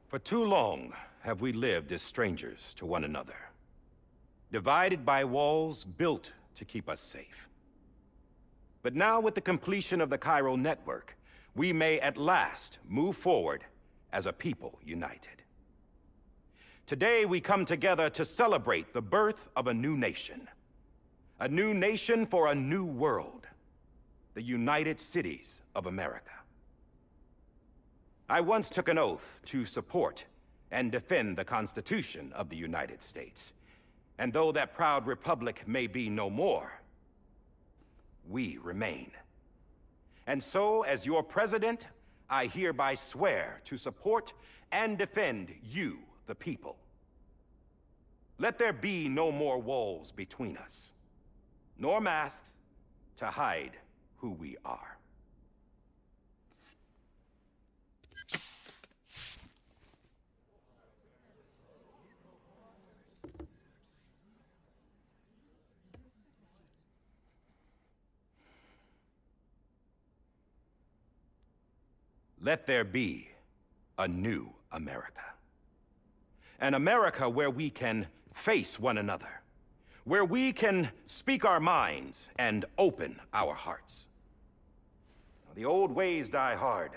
For too long have we lived as strangers to one another, divided by walls built to keep us safe. But now, with the completion of the Chiral network, we may at last move forward as a people united. Today, we come together to celebrate the birth of a new nation. A new nation for a new world. The United Cities of America. I once took an oath to support and defend the Constitution of the United States. And though that proud republic may be no more, we remain. And so, as your president, I hereby swear to support and defend you, the people. Let there be no more walls between us, nor masks to hide who we are. Let there be a new America. An America where we can face one another, where we can speak our minds and open our hearts. The old ways die hard,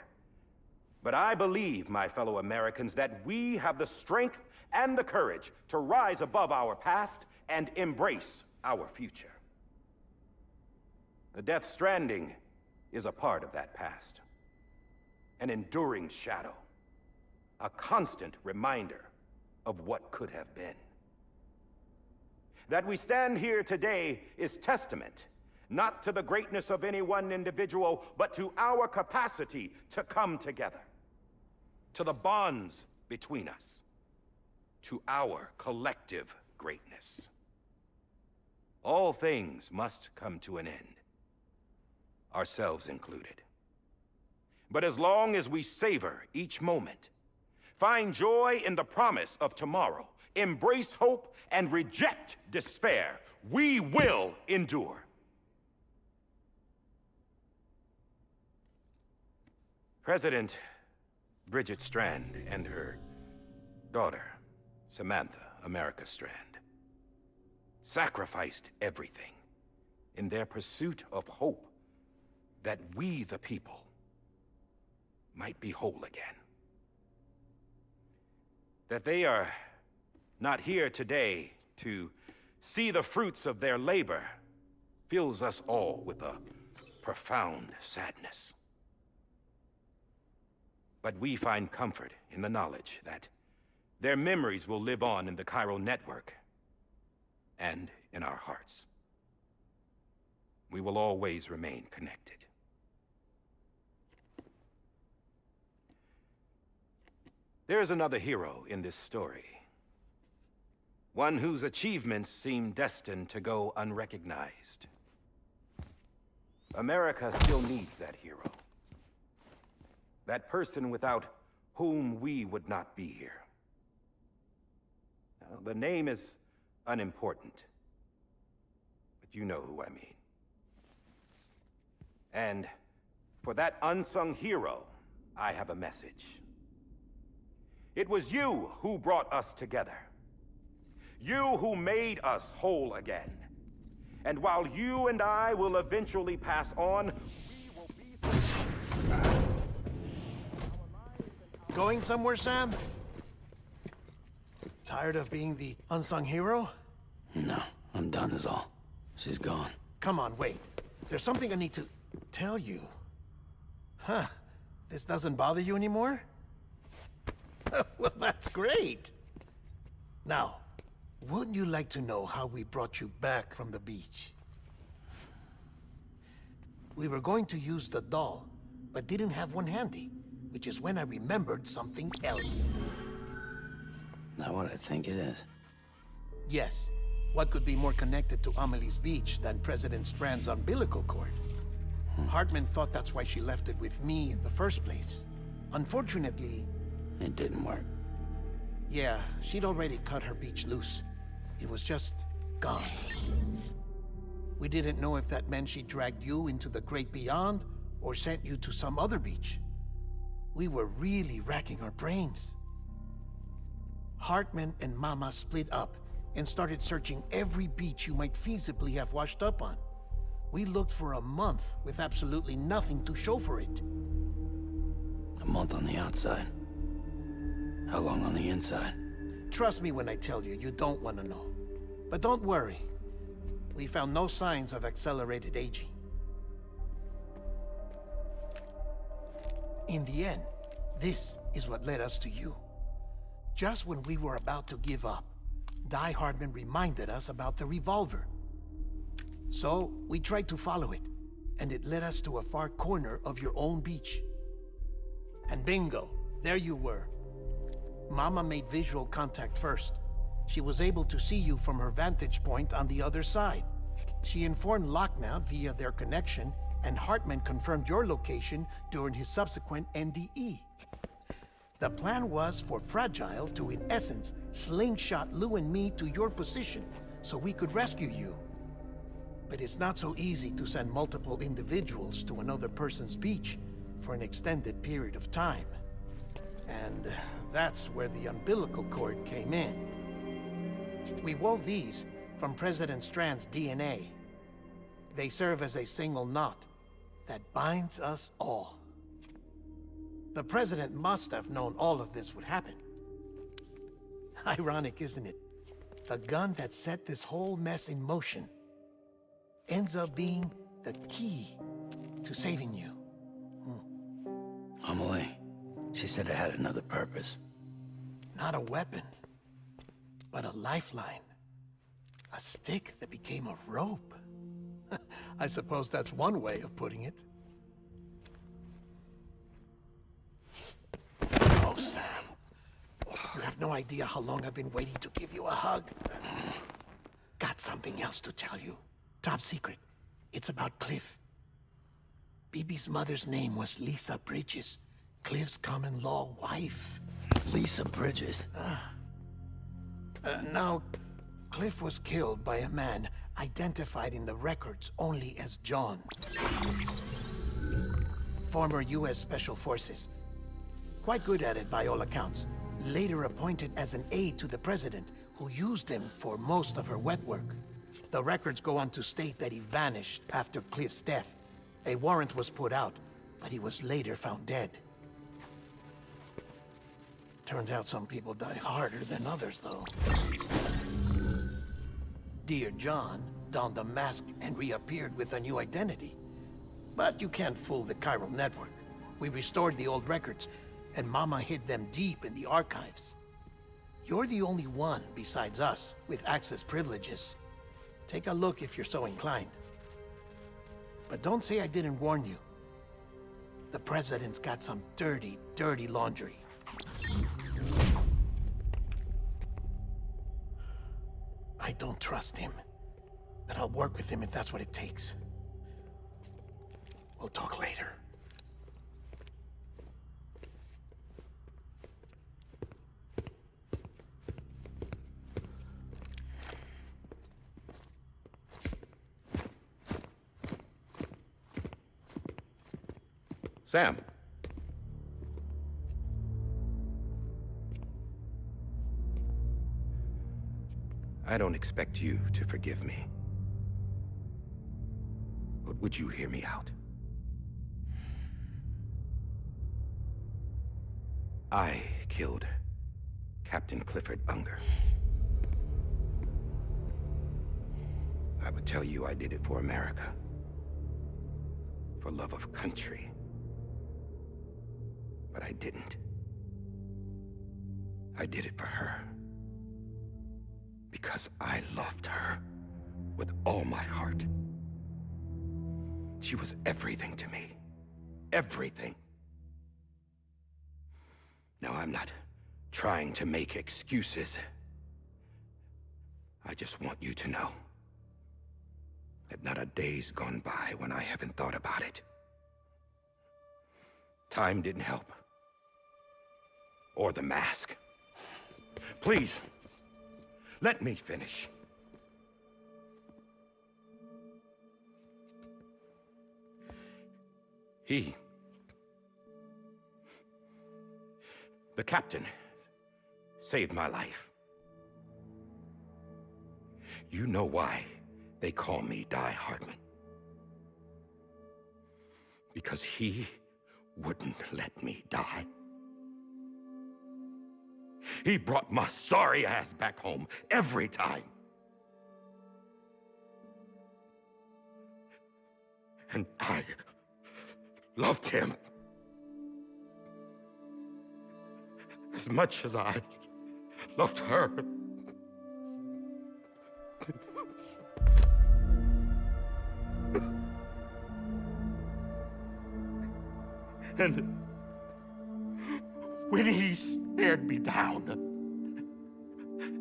but I believe, my fellow Americans, that we have the strength and the courage to rise above our past and embrace our future. The Death Stranding is a part of that past. An enduring shadow, a constant reminder of what could have been. That we stand here today is testament, not to the greatness of any one individual, but to our capacity to come together, to the bonds between us, to our collective greatness. All things must come to an end, ourselves included. But as long as we savor each moment, find joy in the promise of tomorrow, embrace hope, and reject despair, we will endure. President Bridget Strand and her daughter, Samantha America Strand, sacrificed everything in their pursuit of hope that we, the people, might be whole again. That they are not here today to see the fruits of their labor fills us all with a profound sadness. But we find comfort in the knowledge that their memories will live on in the Chiral network and in our hearts. We will always remain connected. There's another hero in this story. One whose achievements seem destined to go unrecognized. America still needs that hero. That person without whom we would not be here. Now, the name is unimportant, but you know who I mean. And for that unsung hero, I have a message. It was you who brought us together. You who made us whole again. And while you and I will eventually pass on, we will be... Going somewhere, Sam? Tired of being the unsung hero? No, I'm done is all. She's gone. Come on, wait. There's something I need to tell you. Huh. This doesn't bother you anymore? Well, that's great. Now, wouldn't you like to know how we brought you back from the beach? We were going to use the doll, but didn't have one handy, which is when I remembered something else. Not what I think it is. Yes. What could be more connected to Amelie's beach than President Strand's umbilical cord? Hartman thought that's why she left it with me in the first place. Unfortunately... It didn't work. Yeah, she'd already cut her beach loose. It was just gone. We didn't know if that meant she dragged you into the great beyond, or sent you to some other beach. We were really racking our brains. Hartman and Mama split up and started searching every beach you might feasibly have washed up on. We looked for a month with absolutely nothing to show for it. A month on the outside. How long on the inside? Trust me when I tell you, you don't want to know. But don't worry. We found no signs of accelerated aging. In the end, this is what led us to you. Just when we were about to give up, Die Hardman reminded us about the revolver. So, we tried to follow it, and it led us to a far corner of your own beach. And bingo, there you were. Mama made visual contact first. She was able to see you from her vantage point on the other side. She informed Lochner via their connection, and Hartman confirmed your location during his subsequent NDE. The plan was for Fragile to, in essence, slingshot Lou and me to your position so we could rescue you. But it's not so easy to send multiple individuals to another person's beach for an extended period of time. And that's where the umbilical cord came in. We wove these from President Strand's DNA. They serve as a single knot that binds us all. The President must have known all of this would happen. Ironic, isn't it? The gun that set this whole mess in motion ends up being the key to saving you. Amelie, she said it had another purpose. Not a weapon, but a lifeline. A stick that became a rope. I suppose that's one way of putting it. Oh, Sam. You have no idea how long I've been waiting to give you a hug. Got something else to tell you. Top secret. It's about Cliff. Bibi's mother's name was Lisa Bridges, Cliff's common-law wife. Lisa Bridges? Now, Cliff was killed by a man identified in the records only as John. Former U.S. Special Forces. Quite good at it by all accounts. Later appointed as an aide to the president, who used him for most of her wet work. The records go on to state that he vanished after Cliff's death. A warrant was put out, but he was later found dead. Turned out some people die harder than others, though. Dear John donned a mask and reappeared with a new identity. But you can't fool the chiral network. We restored the old records, and Mama hid them deep in the archives. You're the only one, besides us, with access privileges. Take a look if you're so inclined. But don't say I didn't warn you. The President's got some dirty, dirty laundry. I don't trust him, but I'll work with him if that's what it takes. We'll talk later. Sam. I don't expect you to forgive me. But would you hear me out? I killed Captain Clifford Unger. I would tell you I did it for America. For love of country. But I didn't. I did it for her. Because I loved her with all my heart. She was everything to me. Everything. Now, I'm not trying to make excuses. I just want you to know that not a day's gone by when I haven't thought about it. Time didn't help. Or the mask. Please, let me finish. The captain saved my life. You know why they call me Die Hardman. Because he wouldn't let me die. He brought my sorry ass back home every time. And I loved him as much as I loved her. And when he stared me down,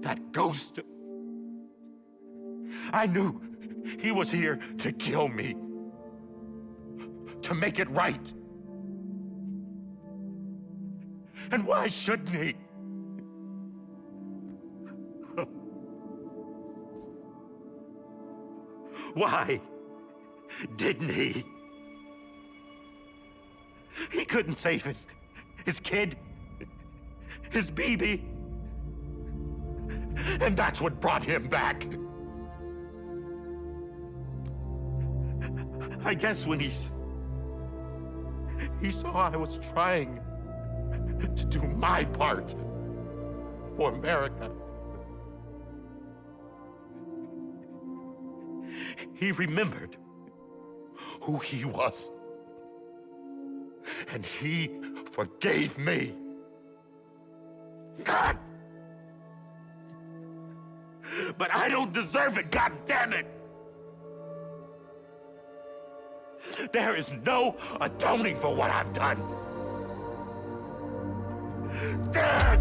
that ghost, I knew he was here to kill me, to make it right. And why shouldn't he? Why didn't he? He couldn't save his kid, his baby. And that's what brought him back. I guess when he saw I was trying to do my part for America, he remembered who he was. And he forgave me. God! But I don't deserve it, God damn it! There is no atoning for what I've done. God!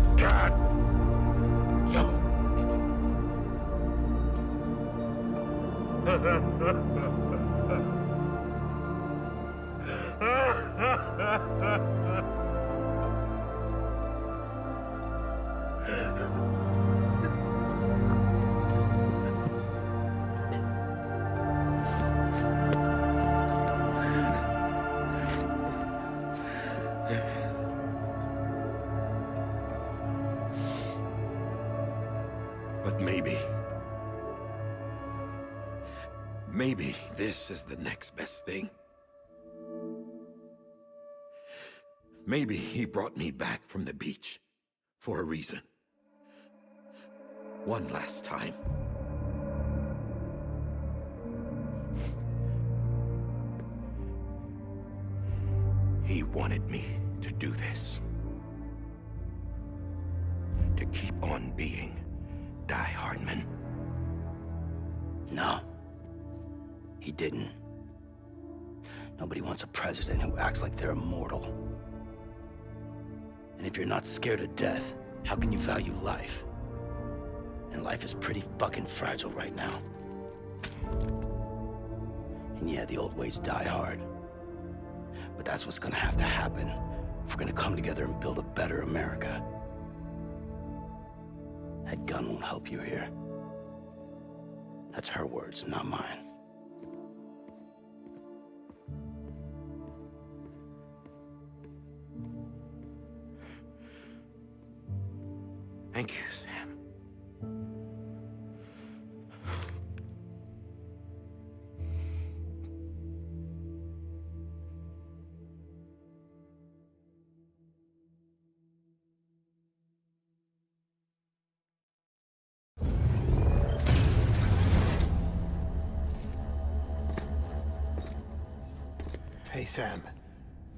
But maybe this is the next best thing. Maybe he brought me back from the beach for a reason. One last time. He wanted me to do this. To keep on being Die Hardman. No. He didn't. Nobody wants a president who acts like they're immortal. And if you're not scared of death, how can you value life? And life is pretty fucking fragile right now. And yeah, the old ways die hard. But that's what's gonna have to happen if we're gonna come together and build a better America. That gun won't help you here. That's her words, not mine. Thank you, Sam. Hey, Sam.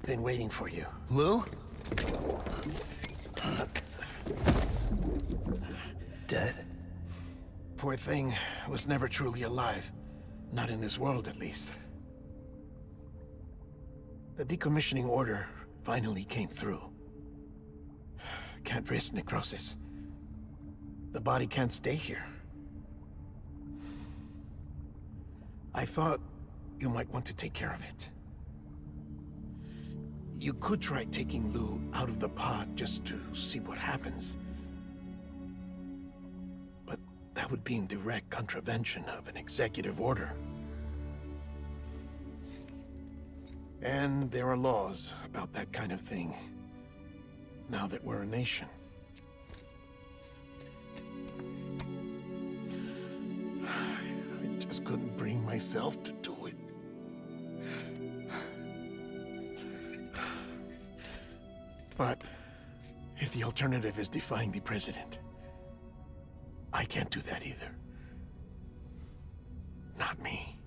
Been waiting for you. Lou? Dead? Poor thing was never truly alive. Not in this world, at least. The decommissioning order finally came through. Can't risk necrosis. The body can't stay here. I thought you might want to take care of it. You could try taking Lou out of the pod just to see what happens. But that would be in direct contravention of an executive order. And there are laws about that kind of thing, now that we're a nation. couldn't bring myself to do it. But if the alternative is defying the president, I can't do that either. Not me.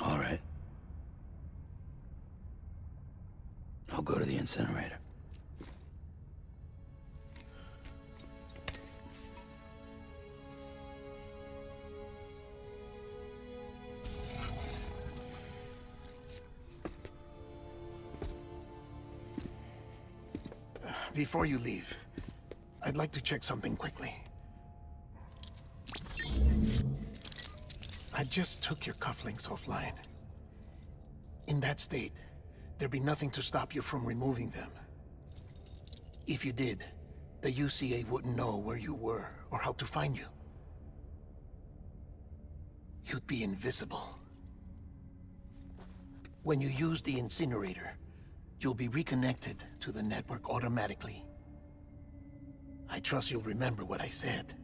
All right. I'll go to the incinerator. Before you leave, I'd like to check something quickly. I just took your cufflinks offline. In that state, there'd be nothing to stop you from removing them. If you did, the UCA wouldn't know where you were or how to find you. You'd be invisible. When you use the incinerator, you'll be reconnected to the network automatically. I trust you'll remember what I said.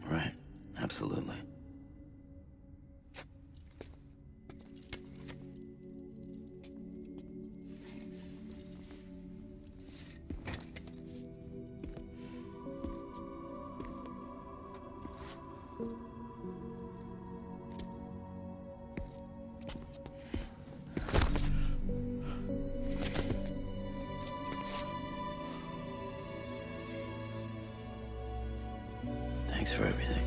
Right. Absolutely. Thanks for everything.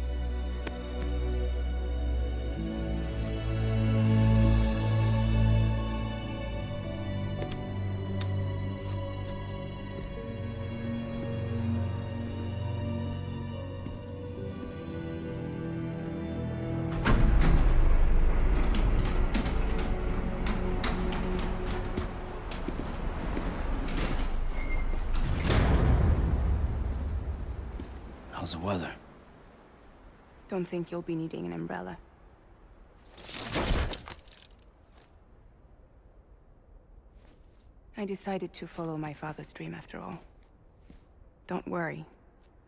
How's the weather? Don't think you'll be needing an umbrella. I decided to follow my father's dream after all. Don't worry,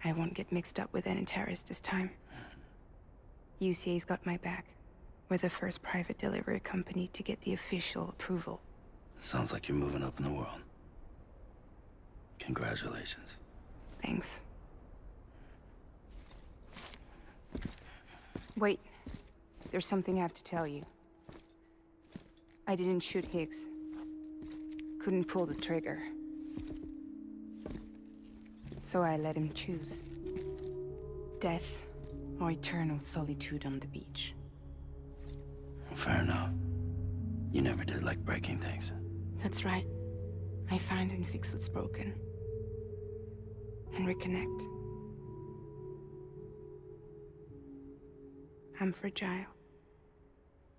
I won't get mixed up with any terrorists this time. UCA's got my back. We're the first private delivery company to get the official approval. Sounds like you're moving up in the world. Congratulations. Thanks. Wait. There's something I have to tell you. I didn't shoot Higgs. Couldn't pull the trigger. So I let him choose. Death or eternal solitude on the beach. Fair enough. You never did like breaking things. That's right. I find and fix what's broken. And reconnect. I'm fragile.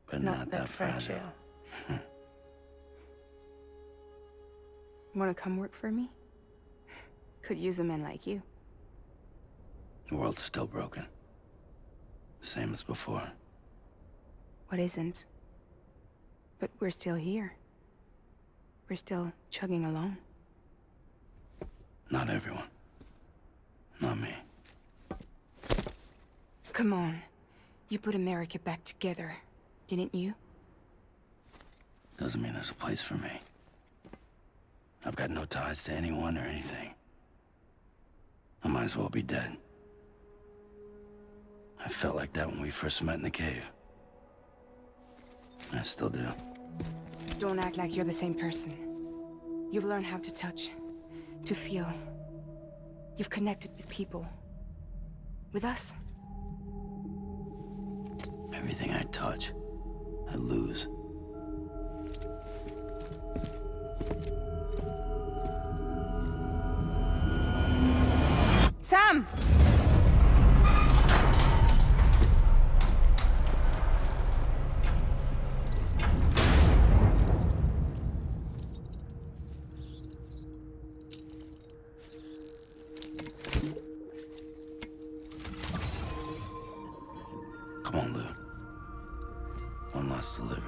But not that fragile. Wanna come work for me? Could use a man like you. The world's still broken. Same as before. What isn't? But we're still here. We're still chugging along. Not everyone. Not me. Come on. You put America back together, didn't you? Doesn't mean there's a place for me. I've got no ties to anyone or anything. I might as well be dead. I felt like that when we first met in the cave. I still do. Don't act like you're the same person. You've learned how to touch, to feel. You've connected with people. With us. Everything I touch, I lose. Sam! Come on, Lou. One last delivery.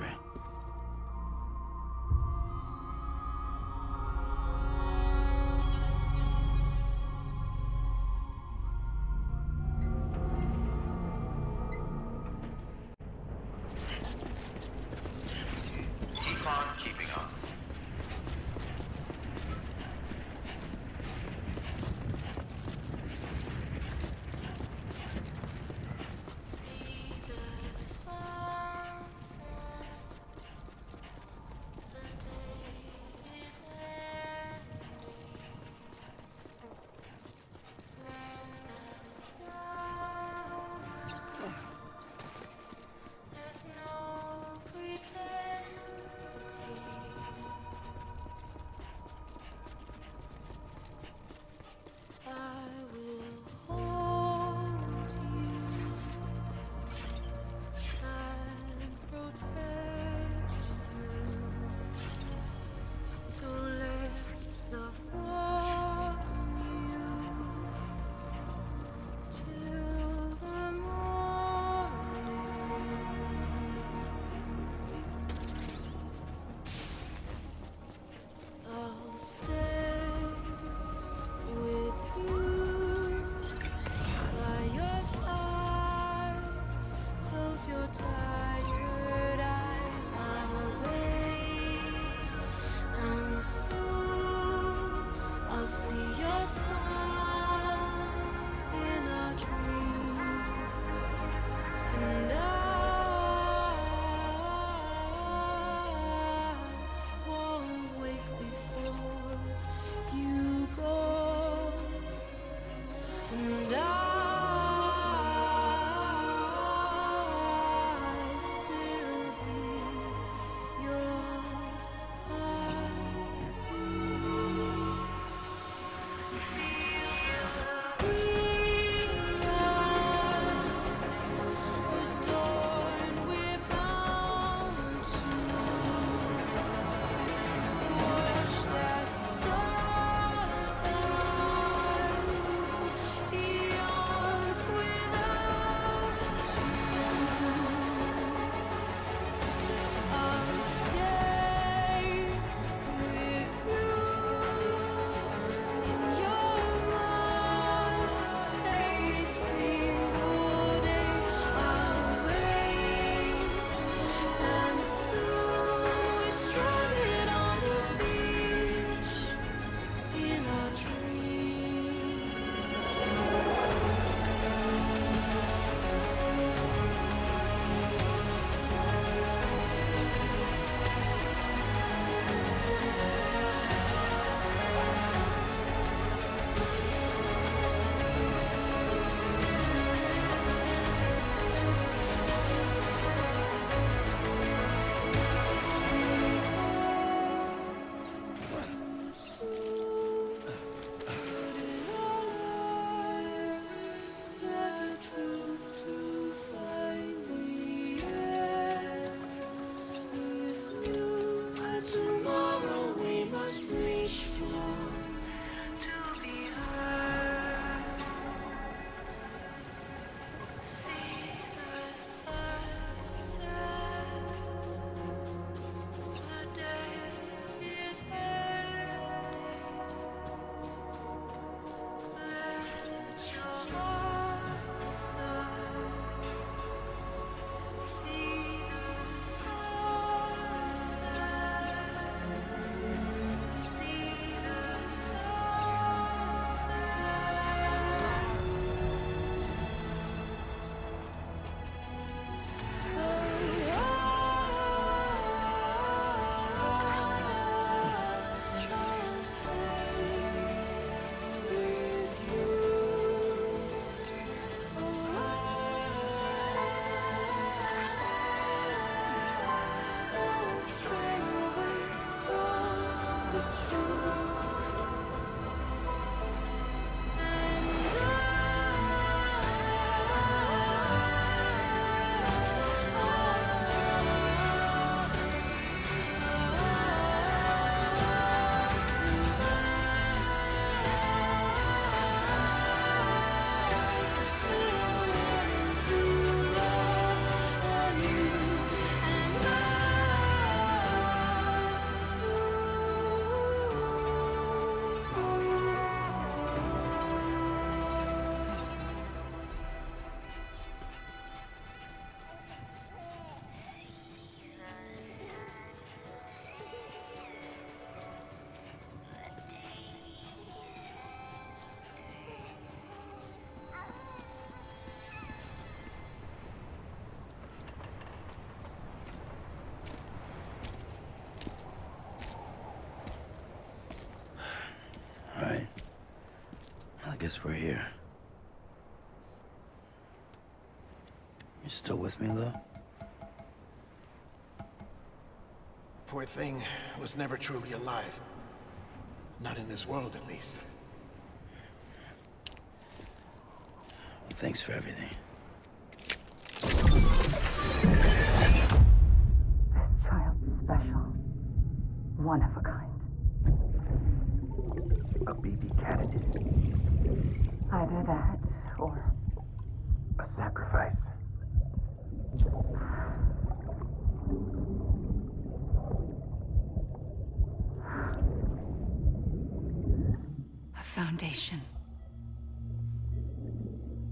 guess we're here. You still with me, though? Poor thing was never truly alive. Not in this world, at least. Well, thanks for everything. This child's special. One of a kind. A baby candidate. Either that, or... A sacrifice. a foundation.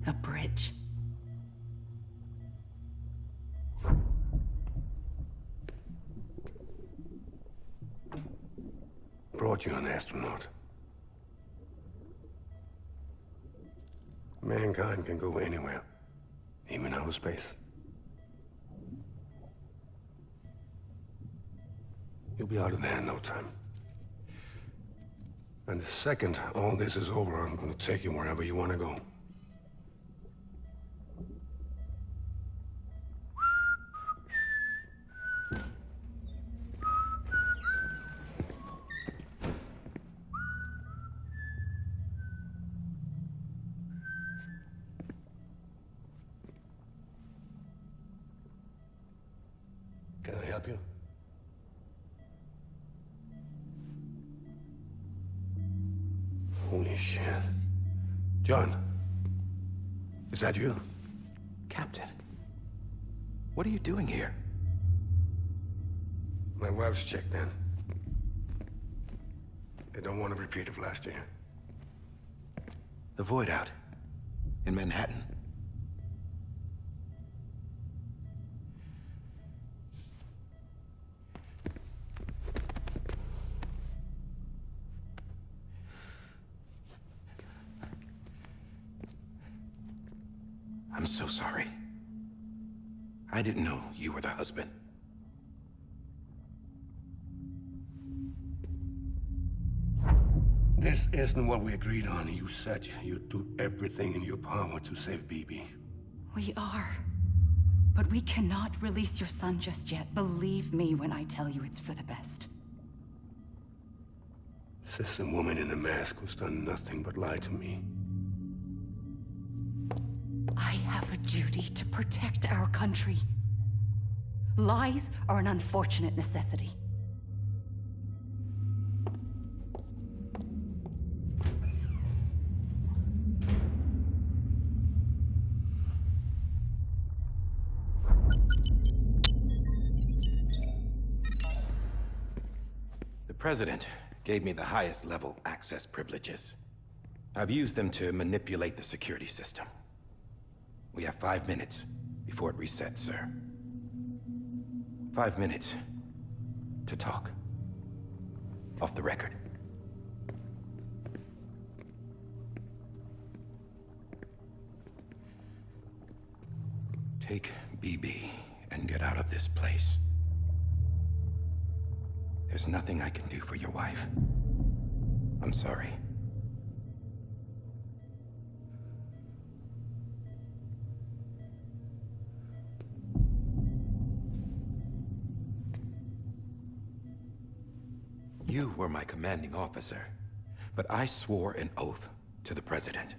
A bridge. Brought you an astronaut. Mankind can go anywhere, even outer space. You'll be out of there in no time. And the second all this is over, I'm gonna take you wherever you want to go. Can I help you? Holy shit. John, is that you? Captain, what are you doing here? My wife's checked in. They don't want a repeat of last year. The Void out in Manhattan. I'm so sorry. I didn't know you were the husband. This isn't what we agreed on. You said you'd do everything in your power to save BB. We are. But we cannot release your son just yet. Believe me when I tell you it's for the best. This is a woman in a mask who's done nothing but lie to me. I have a duty to protect our country. Lies are an unfortunate necessity. The President gave me the highest level access privileges. I've used them to manipulate the security system. We have 5 minutes before it resets, sir. 5 minutes to talk. Off the record. Take BB and get out of this place. There's nothing I can do for your wife. I'm sorry. You were my commanding officer, but I swore an oath to the President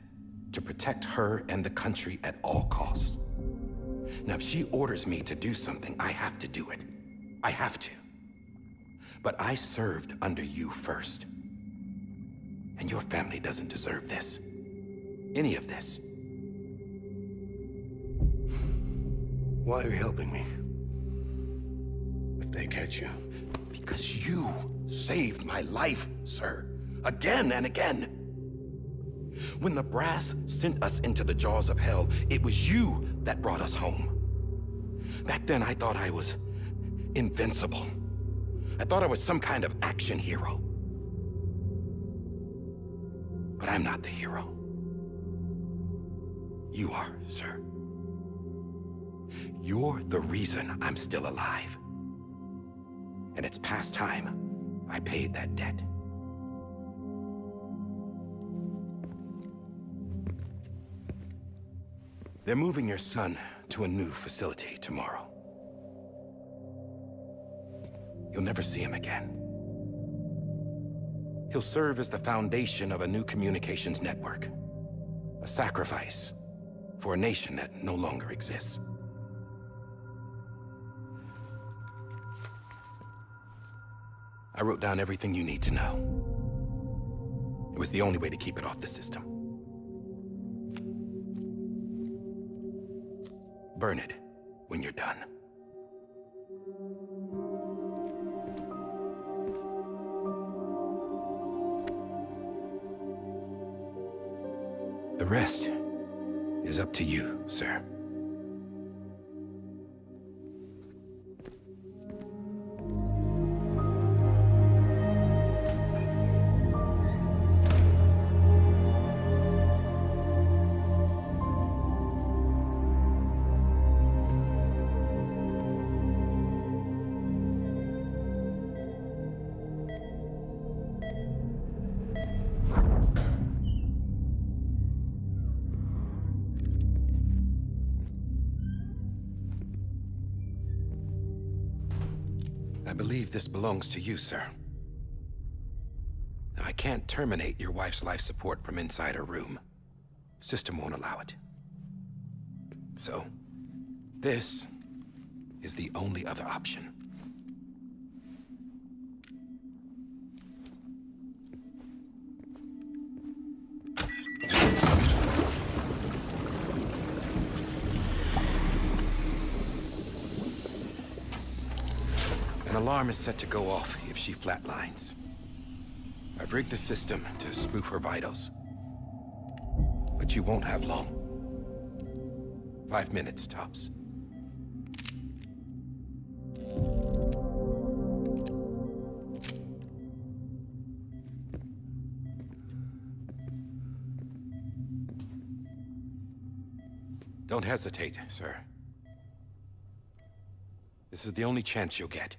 to protect her and the country at all costs. Now, if she orders me to do something, I have to do it. I have to. But I served under you first. And your family doesn't deserve this. Any of this. Why are you helping me? If they catch you. Because you saved my life, sir. Again and again. When the brass sent us into the jaws of hell, it was you that brought us home. Back then, I thought I was invincible. I thought I was some kind of action hero. But I'm not the hero. You are, sir. You're the reason I'm still alive. And it's past time I paid that debt. They're moving your son to a new facility tomorrow. You'll never see him again. He'll serve as the foundation of a new communications network. A sacrifice for a nation that no longer exists. I wrote down everything you need to know. It was the only way to keep it off the system. Burn it when you're done. The rest is up to you, sir. I believe this belongs to you, sir. I can't terminate your wife's life support from inside her room. System won't allow it. So, this is the only other option. An alarm is set to go off if she flatlines. I've rigged the system to spoof her vitals. But you won't have long. 5 minutes, tops. Don't hesitate, sir. This is the only chance you'll get.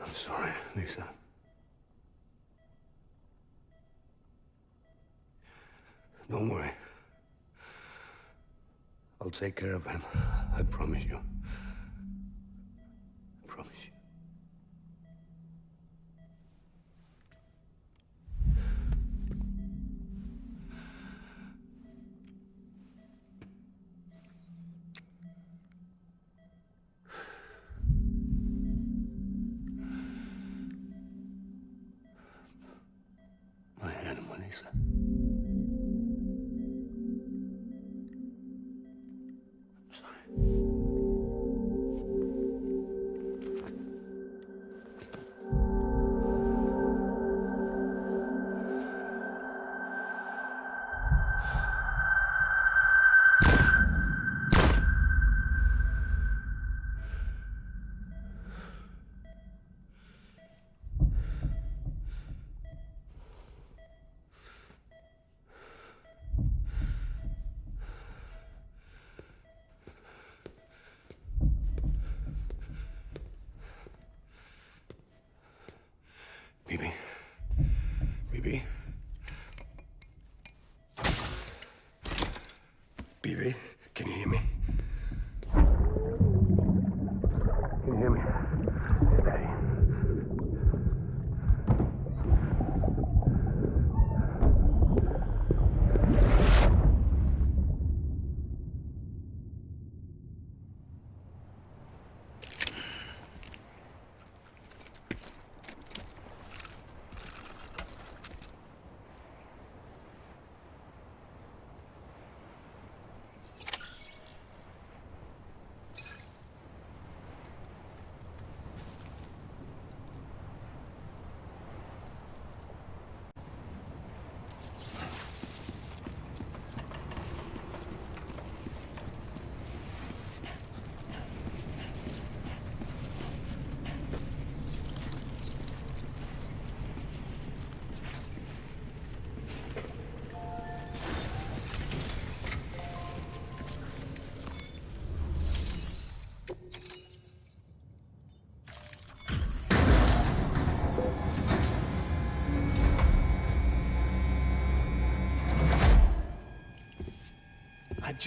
I'm sorry, Lisa. Don't worry. I'll take care of him. I promise you. I promise you. My animal, Lisa. I'm sorry.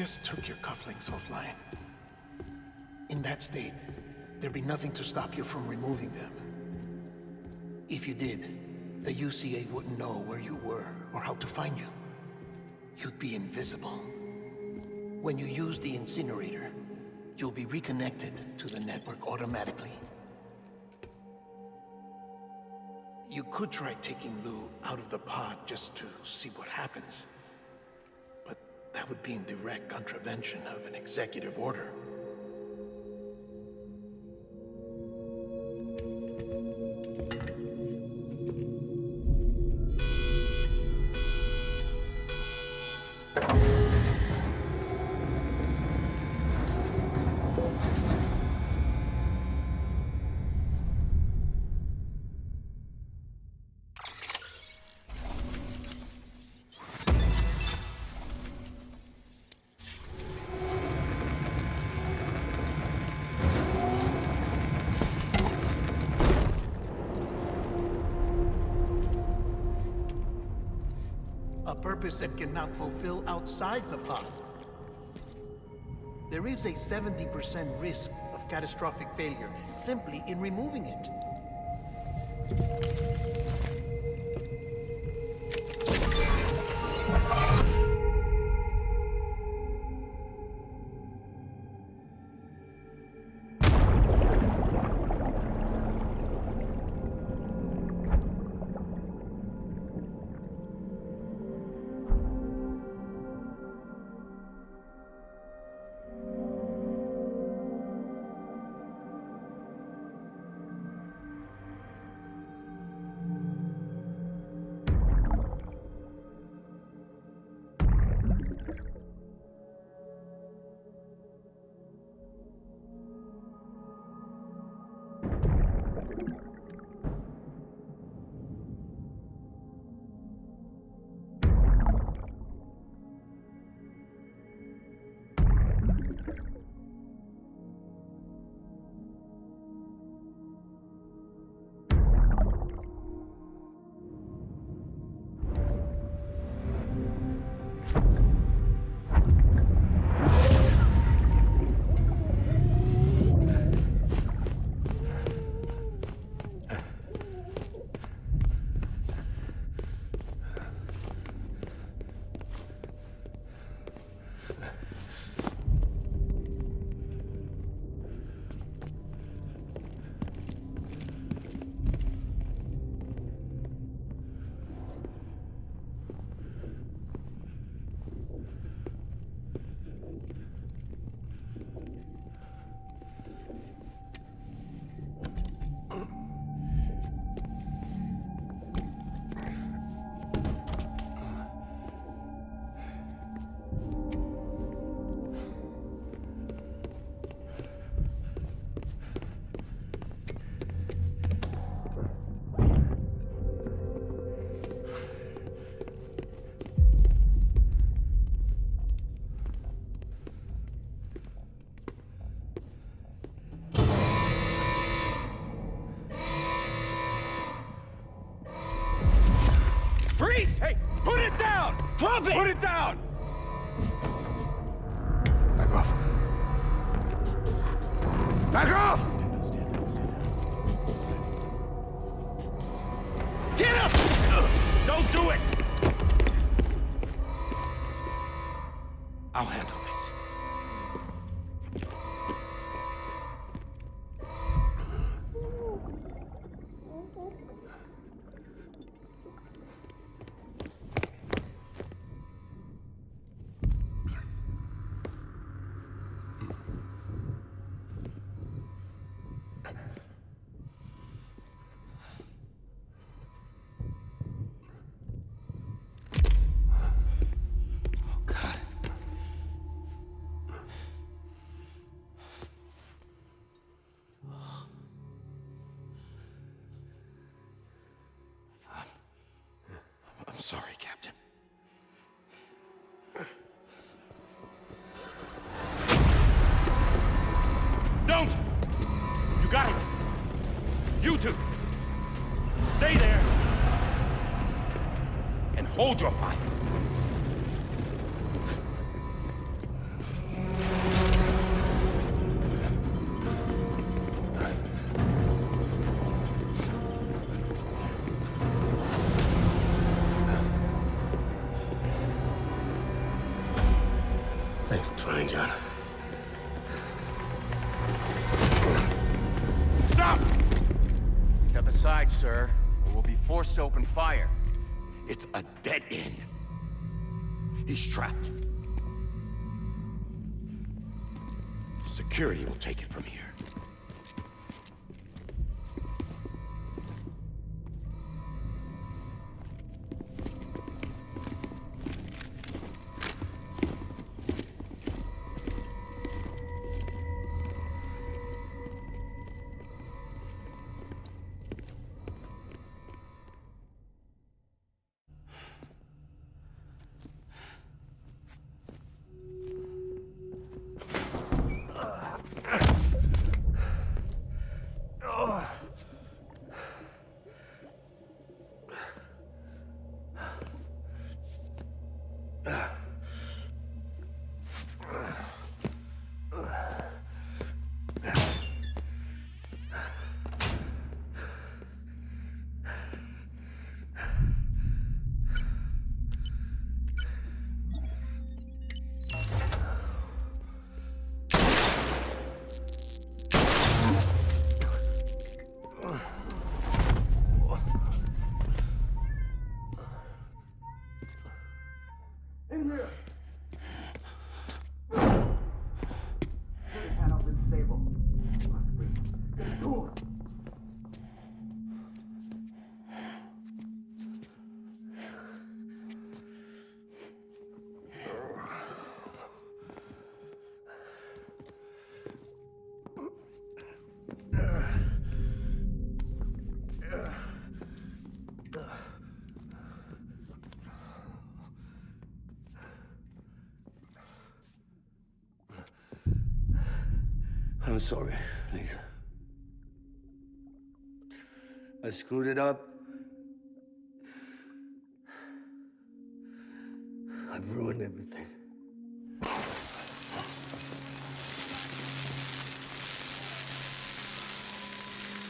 just took your cufflinks offline. In that state, there'd be nothing to stop you from removing them. If you did, the UCA wouldn't know where you were or how to find you. You'd be invisible. When you use the incinerator, you'll be reconnected to the network automatically. You could try taking Lou out of the pod just to see what happens. But that would be in direct contravention of an executive order. A purpose that cannot fulfill outside the pod. There is a 70% risk of catastrophic failure simply in removing it. Freeze! Hey, put it down! Drop it! Put it down! Back off. Back off! Stand down. Get up! Don't do it! I'll handle this. I'm sorry, Captain. Don't! You got it! You two! Stay there! And hold your fire! John. Stop! Step aside, sir, or we'll be forced to open fire. It's a dead end. He's trapped. Security will take it from here. I'm sorry, Lisa. I screwed it up. I've ruined everything.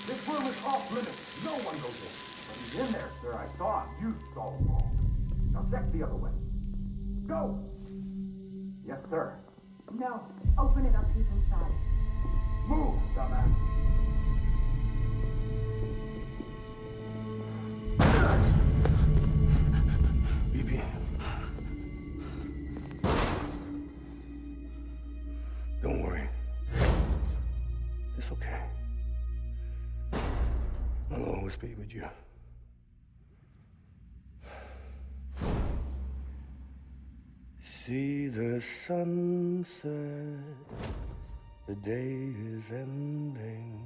This room is off limits. No one goes in. But he's in there, sir. I saw him. You saw him wrong. Now check the other way. Go! Yes, sir. No. Open it up. He's inside. Move, dumbass. BB. Don't worry. It's okay. I'll always be with you. See the sunset. The day is ending.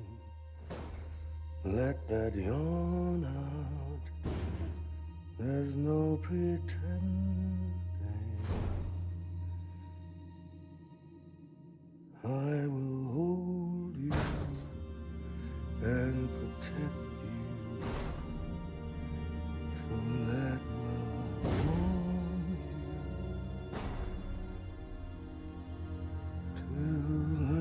Let that yawn out. There's no pretending. I will hold you and protect you. So let love warm you till the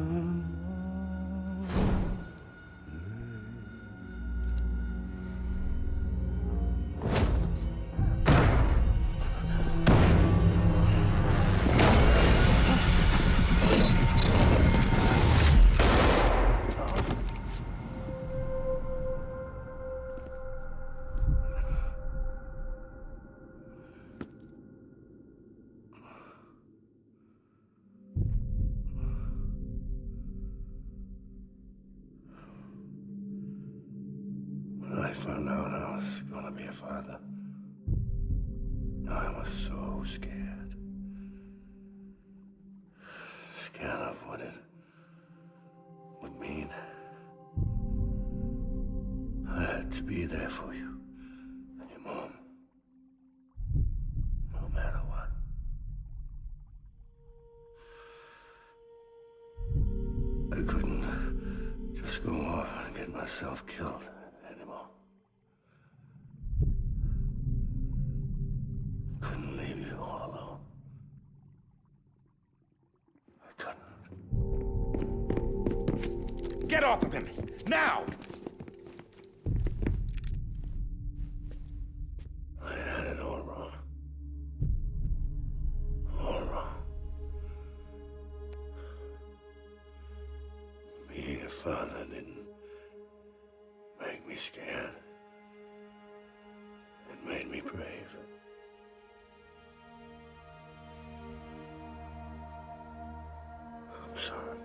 When I found out I was gonna be a father, I was so scared. Scared of what it would mean. I had to be there for you and your mom, no matter what. I couldn't just go off and get myself killed anymore. Couldn't leave you all alone. I couldn't. Get off of him! Now! I had it all wrong. All wrong. father didn't make me scared. It made me brave. I'm sorry.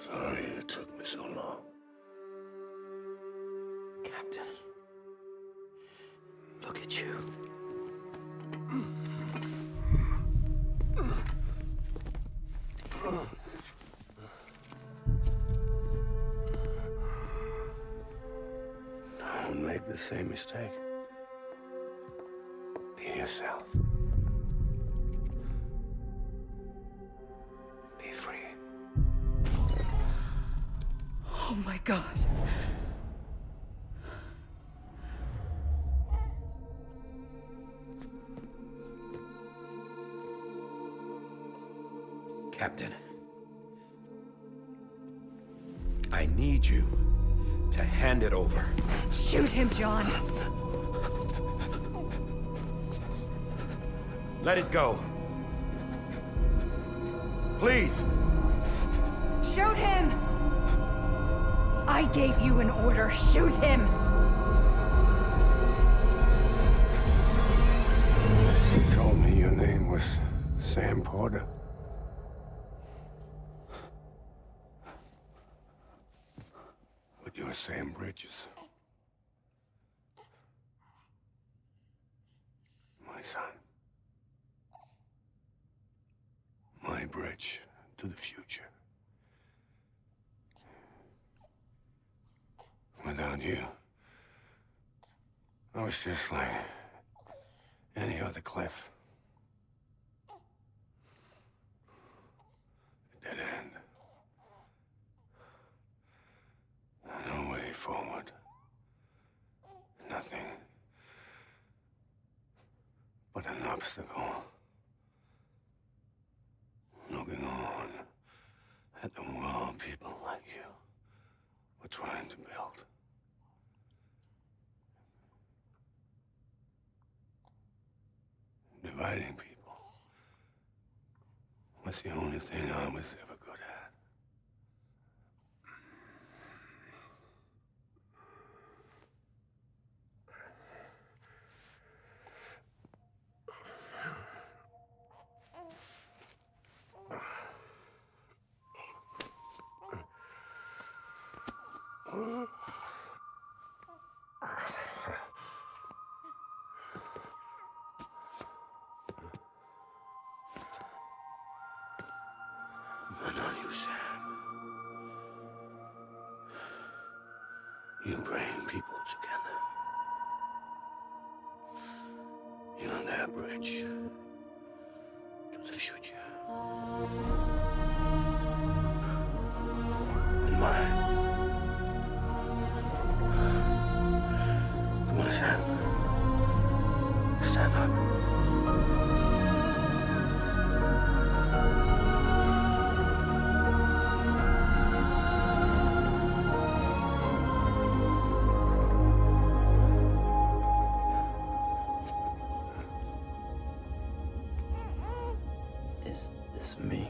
Sorry it took me so long. Captain, look at you. Don't make the same mistake. Be yourself. Be free. Oh my God. Captain, I need you to hand it over. Shoot him, John. Let it go. Please. Shoot him! I gave you an order. Shoot him! You told me your name was Sam Porter. But you're Sam Bridges. My son. My bridge to the future. Without you, I was just like any other Cliff. A dead end. No way forward. Nothing but an obstacle. Looking on at the world people like you were trying to build. Dividing people was the only thing I was ever good at. But not you, Sam. You bring people together. You're their bridge to the future. And mine. Come on, Sam. Stand up. Is this me?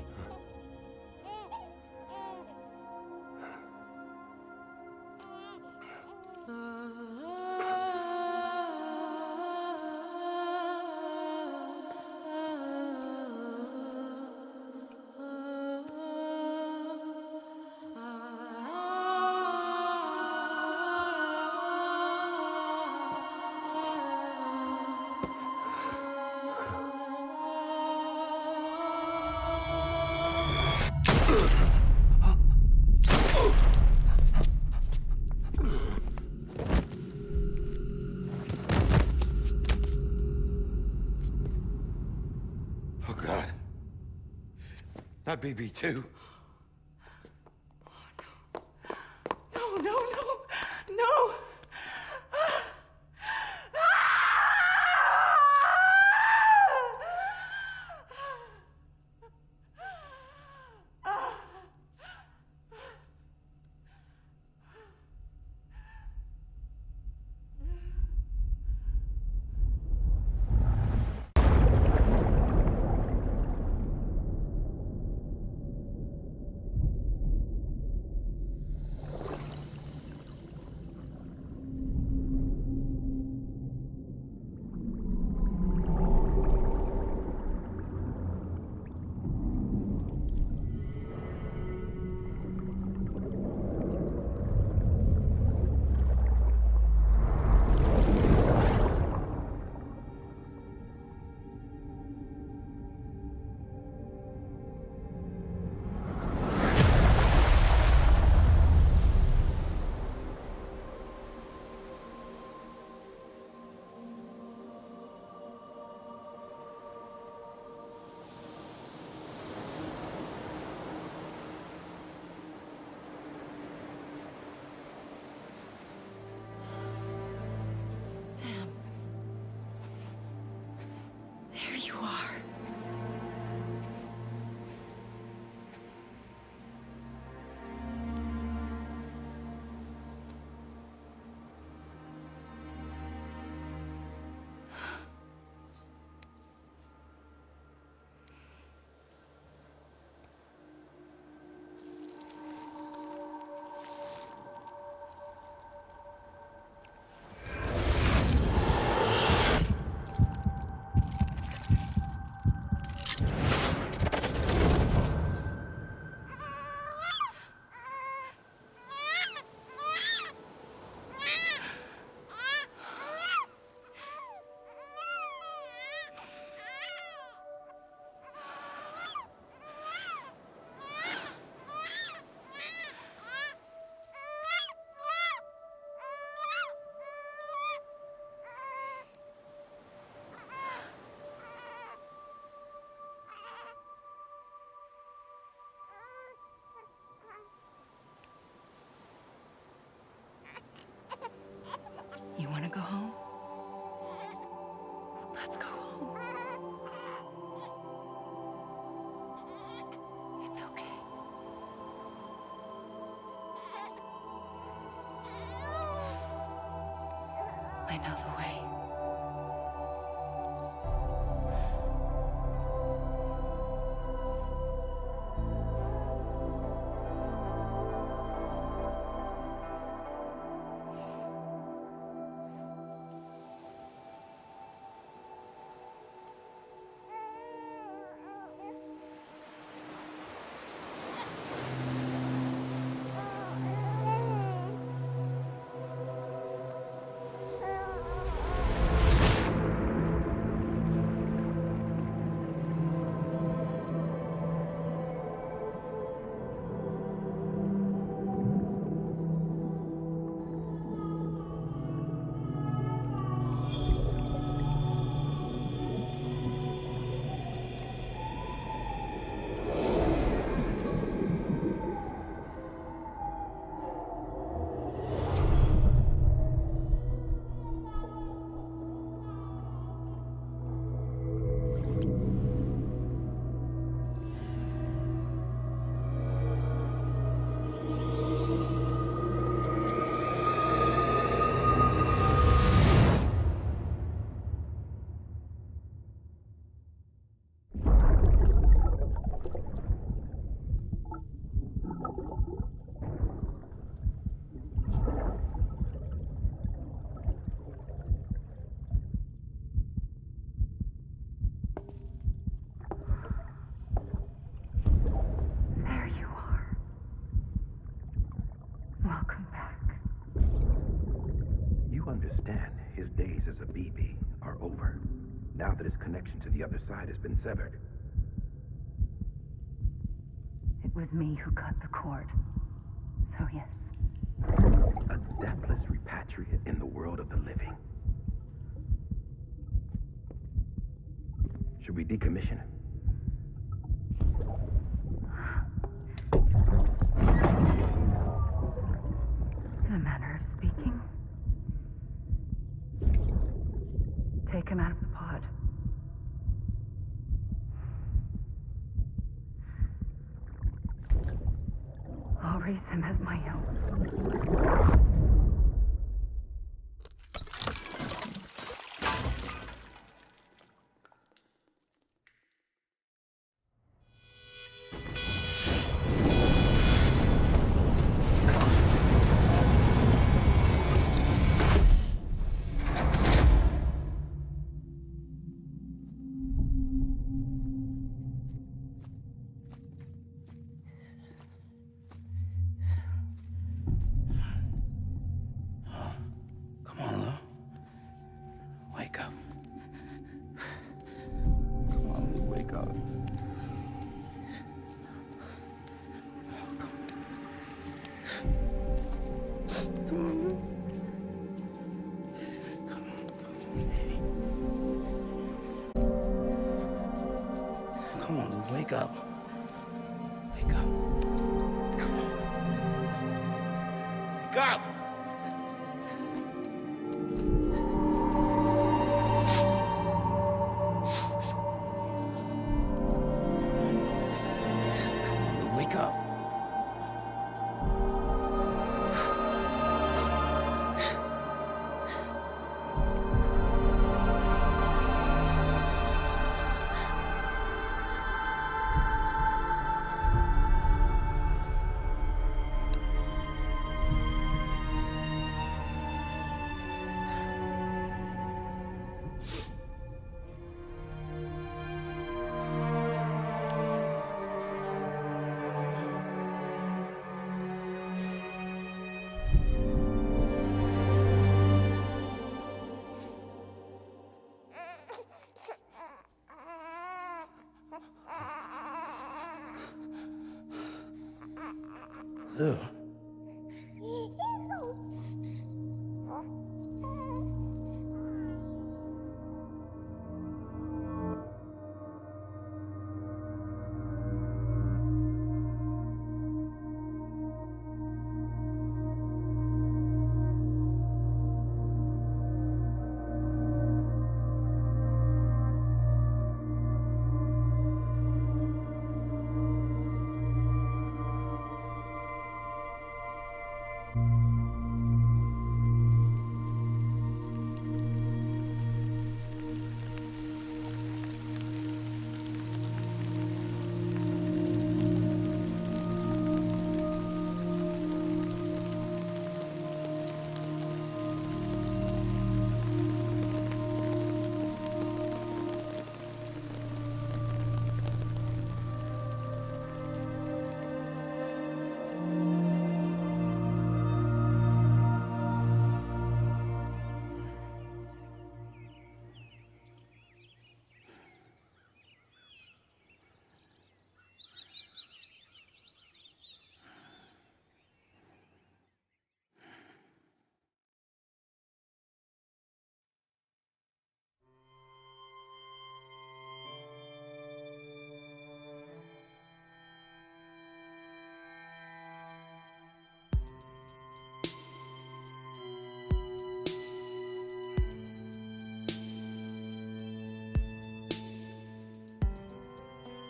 Oh, God. Not BB2. No, no, no, no! are. You want to go home? Let's go home. It's okay. I know the way. Now that his connection to the other side has been severed. It was me who cut the cord. So yes. A deathless repatriate in the world of the living. Should we decommission him? In a manner of speaking. Take him out of the pod. I'll raise him as my own. Come on, Lou, wake up. Wake up. Come on. Wake up! wake up. Ew.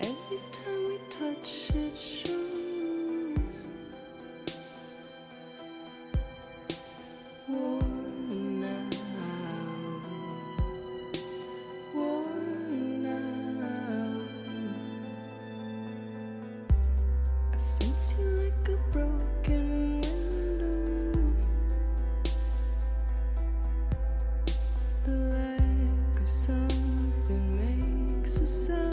Every time we touch it shows worn out, worn out. I sense you like a broken window, the lack of something makes a sound.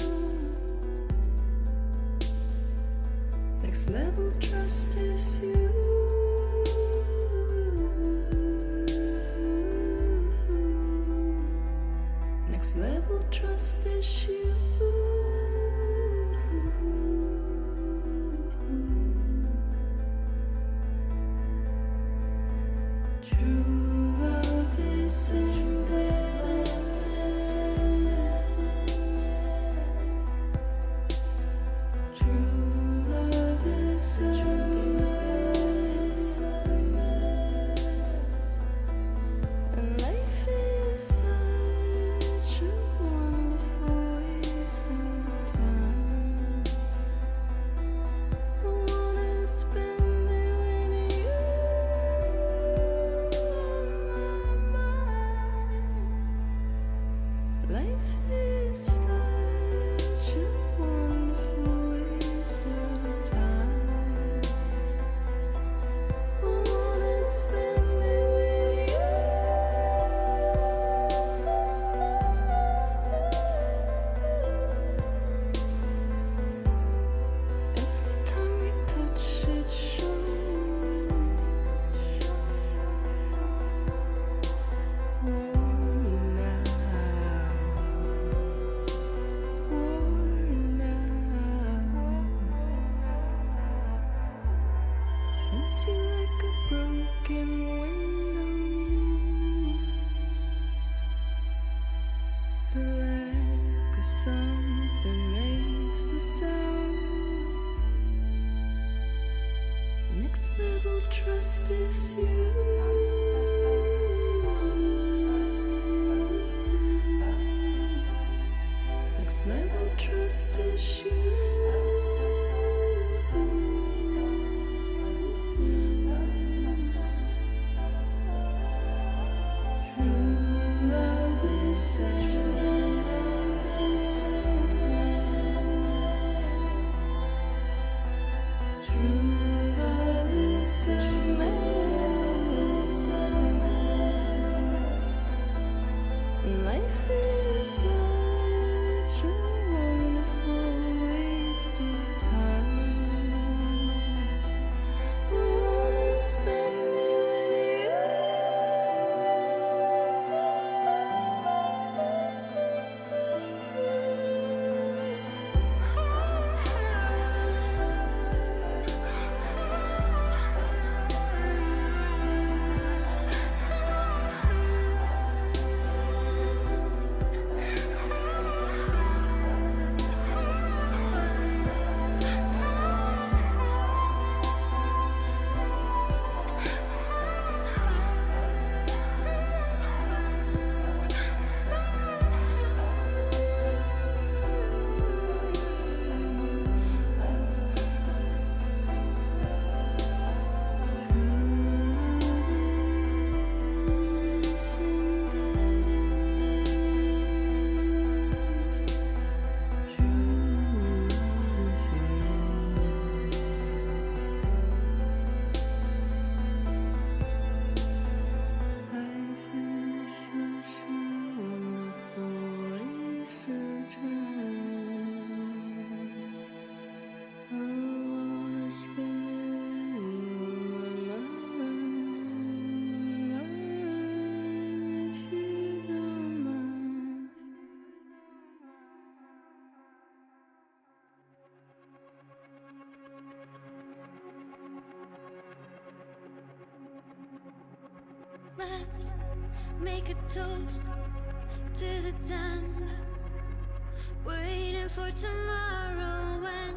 Next level trust is you. Next level trust is you. True love is in True love is a mess, and life is such a wonderful waste of time. I wanna spend it with you on my mind. Life is such a wonderful waste of time. I wanna spend it with you. Every time we touch it shows worn out, worn out. Sense you like a broken window, the lack of something makes the sound. Next level trust is you. Next level trust is you. Let's make a toast to the damned. Waiting for tomorrow when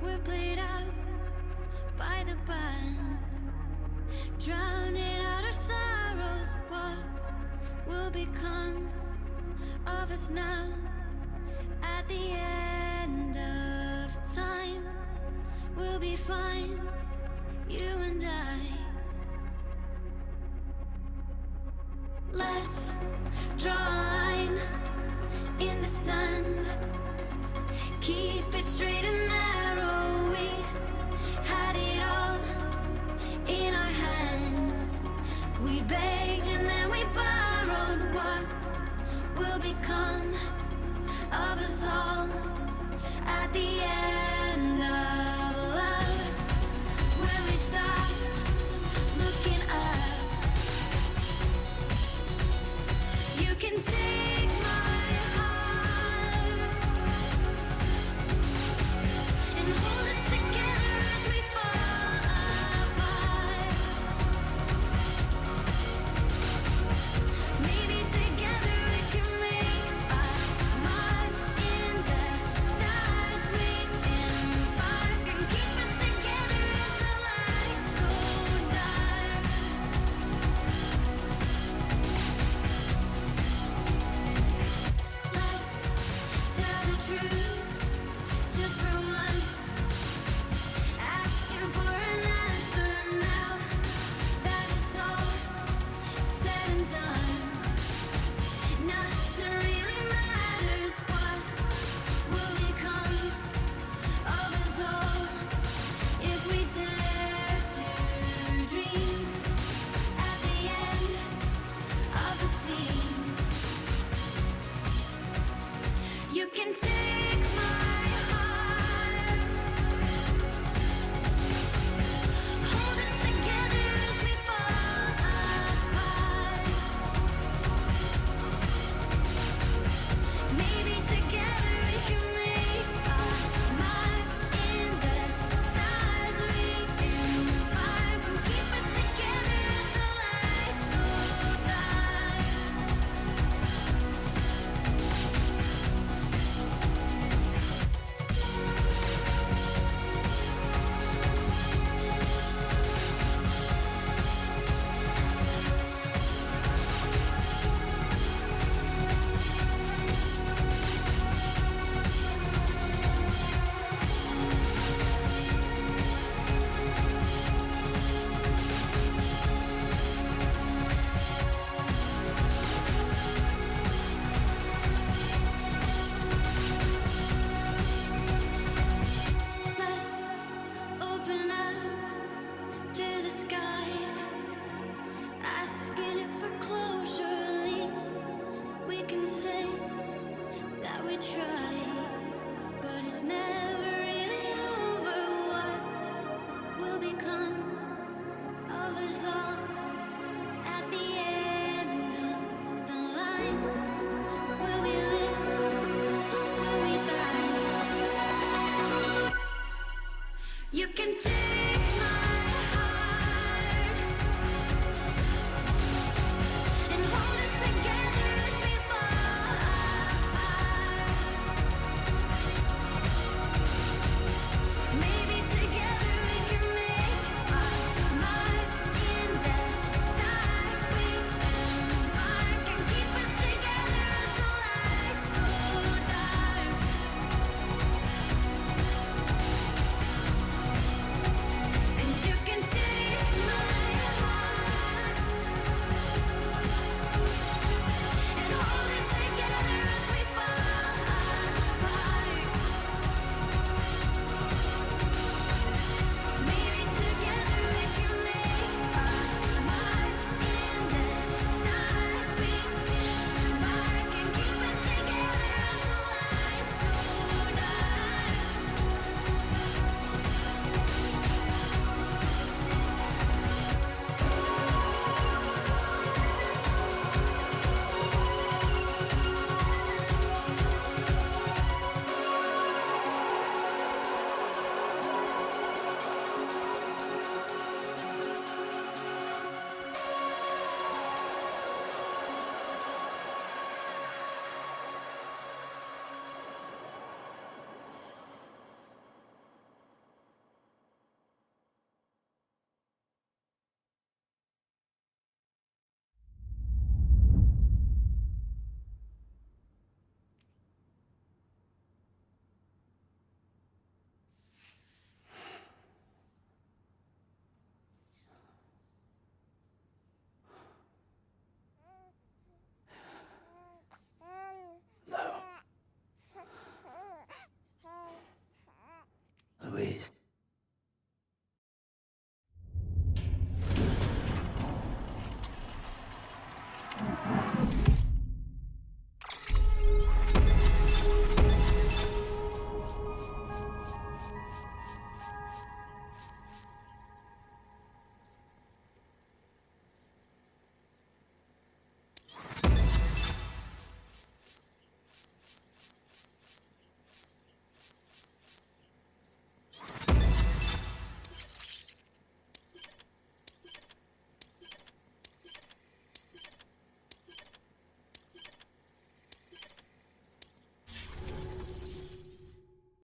we're played out by the band. Drowning out our sorrows, what will become of us now? At the end of time, we'll be fine, you and I. Let's draw a line in the sand. Keep it straight and narrow. We had it all in our hands. We begged and then we borrowed. What will become of us all at the end of love? When we stopped looking up, you can take my heart and hold it together as we fall apart. Maybe together we can make a mark in the stars. We embark and keep us together as the lights go dark. Let's tell the truth just for once. Asking for an answer now that it's all said and done. Nothing really matters. What will become of us all if we dare to dream at the end of the scene? You can take my heart, hold it together as we fall apart. Maybe together we can make a mark in the stars. We embark and keep us together as the lights go dark. Let's open up to the sky, asking it for closure. At least we can say that we tried, but it's never really over. What will become of us all at the end of the line? Will we live? Will we die? You can take